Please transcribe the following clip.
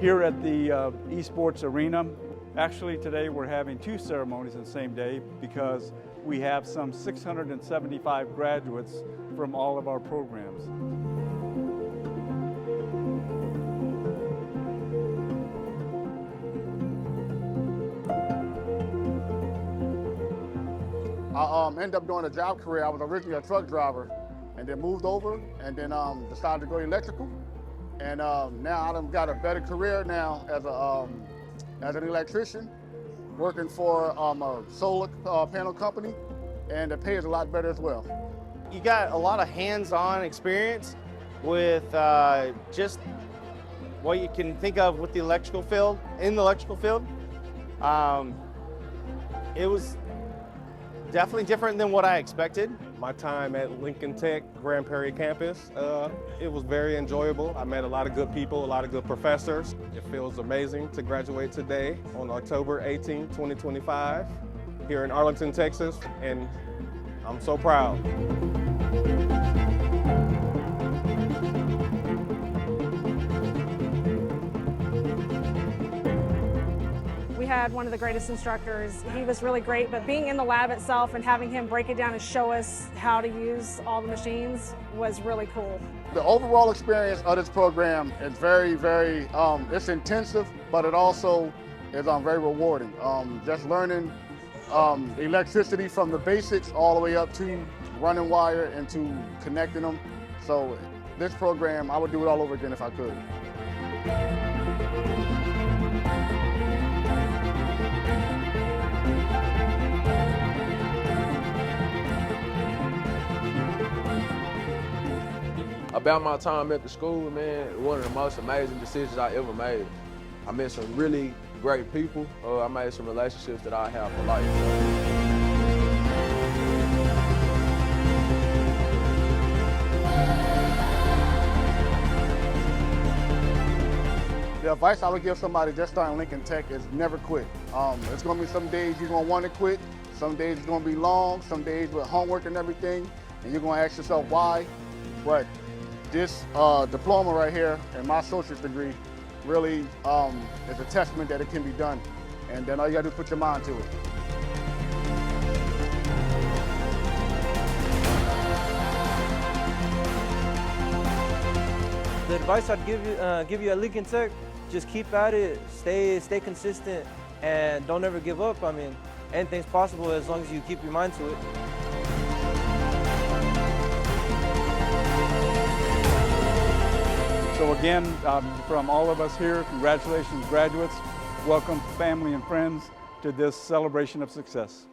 Here at the Esports Arena, actually today we're having two ceremonies on the same day because we have some 675 graduates from all of our programs. I ended up doing a job career. I was originally a truck driver and then moved over and then decided to go electrical. And now I've got a better career now as an electrician, working for a solar panel company, and the pay is a lot better as well. You got a lot of hands-on experience with just what you can think of with the electrical field, in the electrical field. It was definitely different than what I expected. My time at Lincoln Tech Grand Prairie campus, it was very enjoyable. I met a lot of good people, a lot of good professors. It feels amazing to graduate today on October 18, 2025, here in Arlington, Texas, and I'm so proud. We had one of the greatest instructors. He was really great, but being in the lab itself and having him break it down and show us how to use all the machines was really cool. The overall experience of this program is very, it's intensive, but it also is very rewarding. Just learning electricity from the basics all the way up to running wire and to connecting them. So this program, I would do it all over again if I could. About my time at the school, man, one of the most amazing decisions I ever made. I met some really great people. I made some relationships that I have for life. The advice I would give somebody just starting Lincoln Tech is never quit. It's gonna be some days you're gonna want to quit, some days it's gonna be long, some days with homework and everything, and you're gonna ask yourself why, but this diploma right here and my associate's degree really is a testament that it can be done. And then all you gotta do is put your mind to it. The advice I'd give you at Lincoln Tech, just keep at it, stay consistent, and don't ever give up. I mean, anything's possible as long as you keep your mind to it. So again, from all of us here, congratulations graduates. Welcome family and friends to this celebration of success.